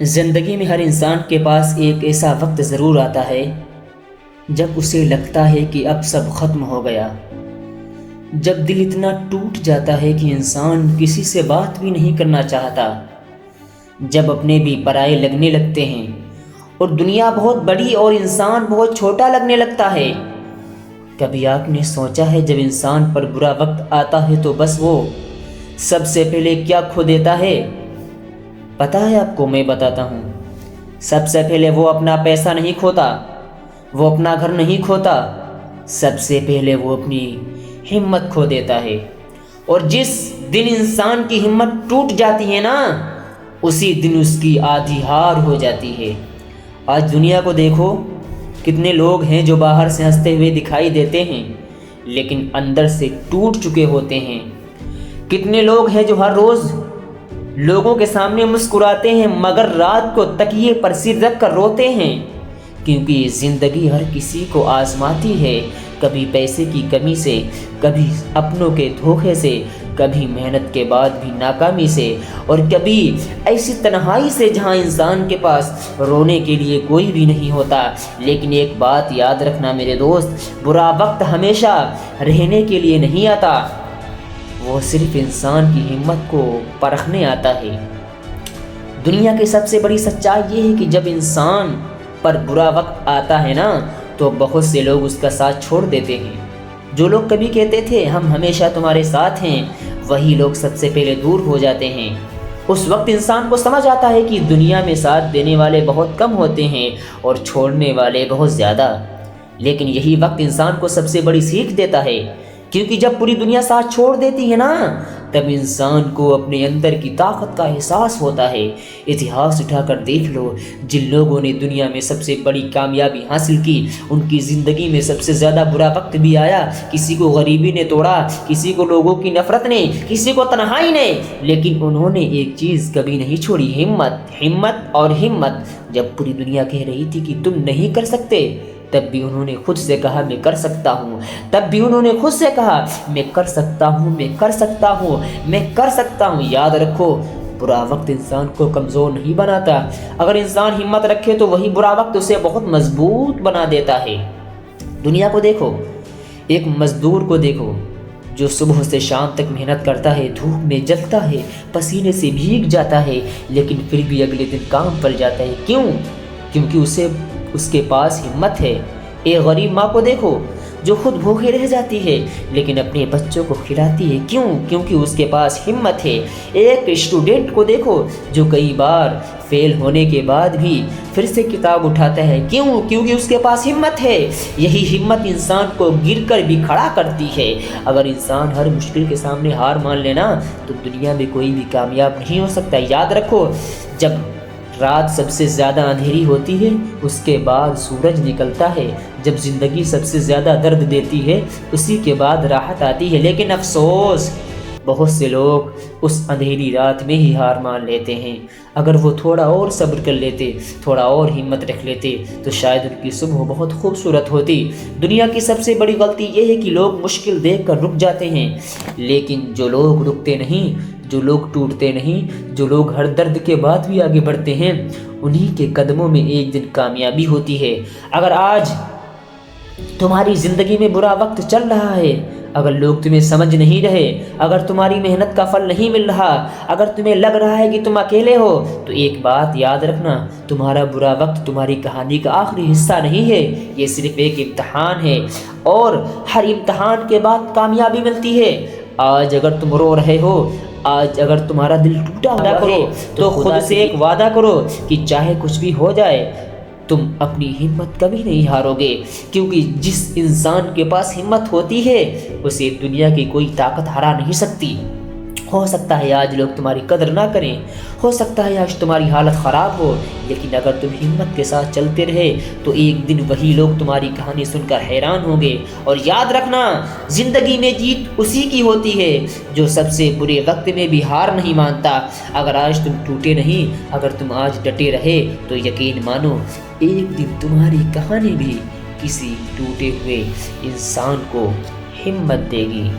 زندگی میں ہر انسان کے پاس ایک ایسا وقت ضرور آتا ہے جب اسے لگتا ہے کہ اب سب ختم ہو گیا، جب دل اتنا ٹوٹ جاتا ہے کہ انسان کسی سے بات بھی نہیں کرنا چاہتا، جب اپنے بھی پرائے لگنے لگتے ہیں اور دنیا بہت بڑی اور انسان بہت چھوٹا لگنے لگتا ہے۔ کبھی آپ نے سوچا ہے جب انسان پر برا وقت آتا ہے تو بس وہ سب سے پہلے کیا کھو دیتا ہے؟ پتہ ہے آپ کو، میں بتاتا ہوں۔ سب سے پہلے وہ اپنا پیسہ نہیں کھوتا، وہ اپنا گھر نہیں کھوتا، سب سے پہلے وہ اپنی ہمت کھو دیتا ہے۔ اور جس دن انسان کی ہمت ٹوٹ جاتی ہے نا، اسی دن اس کی آدھی ہار ہو جاتی ہے۔ آج دنیا کو دیکھو، کتنے لوگ ہیں جو باہر سے ہنستے ہوئے دکھائی دیتے ہیں لیکن اندر سے ٹوٹ چکے ہوتے ہیں۔ کتنے لوگ ہیں جو ہر روز لوگوں کے سامنے مسکراتے ہیں مگر رات کو تکیے پر سر رکھ کر روتے ہیں، کیونکہ زندگی ہر کسی کو آزماتی ہے، کبھی پیسے کی کمی سے، کبھی اپنوں کے دھوکے سے، کبھی محنت کے بعد بھی ناکامی سے، اور کبھی ایسی تنہائی سے جہاں انسان کے پاس رونے کے لیے کوئی بھی نہیں ہوتا۔ لیکن ایک بات یاد رکھنا میرے دوست، برا وقت ہمیشہ رہنے کے لیے نہیں آتا، وہ صرف انسان کی ہمت کو پرکھنے آتا ہے۔ دنیا کی سب سے بڑی سچائی یہ ہے کہ جب انسان پر برا وقت آتا ہے نا، تو بہت سے لوگ اس کا ساتھ چھوڑ دیتے ہیں۔ جو لوگ کبھی کہتے تھے ہم ہمیشہ تمہارے ساتھ ہیں، وہی لوگ سب سے پہلے دور ہو جاتے ہیں۔ اس وقت انسان کو سمجھ آتا ہے کہ دنیا میں ساتھ دینے والے بہت کم ہوتے ہیں اور چھوڑنے والے بہت زیادہ۔ لیکن یہی وقت انسان کو سب سے بڑی سیکھ دیتا ہے، کیونکہ جب پوری دنیا ساتھ چھوڑ دیتی ہے نا، تب انسان کو اپنے اندر کی طاقت کا احساس ہوتا ہے۔ اتہاس اٹھا کر دیکھ لو، جن لوگوں نے دنیا میں سب سے بڑی کامیابی حاصل کی، ان کی زندگی میں سب سے زیادہ برا وقت بھی آیا۔ کسی کو غریبی نے توڑا، کسی کو لوگوں کی نفرت نے، کسی کو تنہائی نے، لیکن انہوں نے ایک چیز کبھی نہیں چھوڑی، ہمت اور ہمت۔ جب پوری دنیا کہہ رہی تھی کہ تم نہیں کر سکتے، تب بھی انہوں نے خود سے کہا میں کر سکتا ہوں، تب بھی انہوں نے خود سے کہا میں کر سکتا ہوں، میں کر سکتا ہوں، میں کر سکتا ہوں۔ یاد رکھو، برا وقت انسان کو کمزور نہیں بناتا، اگر انسان ہمت رکھے تو وہی برا وقت اسے بہت مضبوط بنا دیتا ہے۔ دنیا کو دیکھو، ایک مزدور کو دیکھو جو صبح سے شام تک محنت کرتا ہے، دھوپ میں جلتا ہے، پسینے سے بھیگ جاتا ہے، لیکن پھر بھی اگلے دن کام پر جاتا ہے۔ کیوں؟ کیونکہ اس کے پاس ہمت ہے۔ ایک غریب ماں کو دیکھو جو خود بھوکے رہ جاتی ہے لیکن اپنے بچوں کو کھلاتی ہے۔ کیوں؟ کیونکہ اس کے پاس ہمت ہے۔ ایک اسٹوڈنٹ کو دیکھو جو کئی بار فیل ہونے کے بعد بھی پھر سے کتاب اٹھاتا ہے۔ کیوں؟ کیونکہ اس کے پاس ہمت ہے۔ یہی ہمت انسان کو گر کر بھی کھڑا کرتی ہے۔ اگر انسان ہر مشکل کے سامنے ہار مان لینا تو دنیا میں کوئی بھی کامیاب نہیں ہو سکتا۔ یاد رکھو، جب رات سب سے زیادہ اندھیری ہوتی ہے اس کے بعد سورج نکلتا ہے، جب زندگی سب سے زیادہ درد دیتی ہے اسی کے بعد راحت آتی ہے۔ لیکن افسوس، بہت سے لوگ اس اندھیری رات میں ہی ہار مان لیتے ہیں۔ اگر وہ تھوڑا اور صبر کر لیتے، تھوڑا اور ہمت رکھ لیتے تو شاید ان کی صبح بہت خوبصورت ہوتی۔ دنیا کی سب سے بڑی غلطی یہ ہے کہ لوگ مشکل دیکھ کر رک جاتے ہیں، لیکن جو لوگ رکتے نہیں، جو لوگ ٹوٹتے نہیں، جو لوگ ہر درد کے بعد بھی آگے بڑھتے ہیں، انہی کے قدموں میں ایک دن کامیابی ہوتی ہے۔ اگر آج تمہاری زندگی میں برا وقت چل رہا ہے، اگر لوگ تمہیں سمجھ نہیں رہے، اگر تمہاری محنت کا پھل نہیں مل رہا، اگر تمہیں لگ رہا ہے کہ تم اکیلے ہو، تو ایک بات یاد رکھنا، تمہارا برا وقت تمہاری کہانی کا آخری حصہ نہیں ہے، یہ صرف ایک امتحان ہے، اور ہر امتحان کے بعد کامیابی ملتی ہے۔ آج اگر تم رو رہے ہو، آج اگر تمہارا دل ٹوٹا ہوا ہے تو خود سے ایک وعدہ کرو کہ چاہے کچھ بھی ہو جائے تم اپنی ہمت کبھی نہیں ہارو گے، کیونکہ جس انسان کے پاس ہمت ہوتی ہے اسے دنیا کی کوئی طاقت ہرا نہیں سکتی۔ ہو سکتا ہے آج لوگ تمہاری قدر نہ کریں، ہو سکتا ہے آج تمہاری حالت خراب ہو، لیکن اگر تم ہمت کے ساتھ چلتے رہے تو ایک دن وہی لوگ تمہاری کہانی سن کر حیران ہوں گے۔ اور یاد رکھنا، زندگی میں جیت اسی کی ہوتی ہے جو سب سے برے وقت میں بھی ہار نہیں مانتا۔ اگر آج تم ٹوٹے نہیں، اگر تم آج ڈٹے رہے تو یقین مانو ایک دن تمہاری کہانی بھی کسی ٹوٹے ہوئے انسان کو ہمت دے گی۔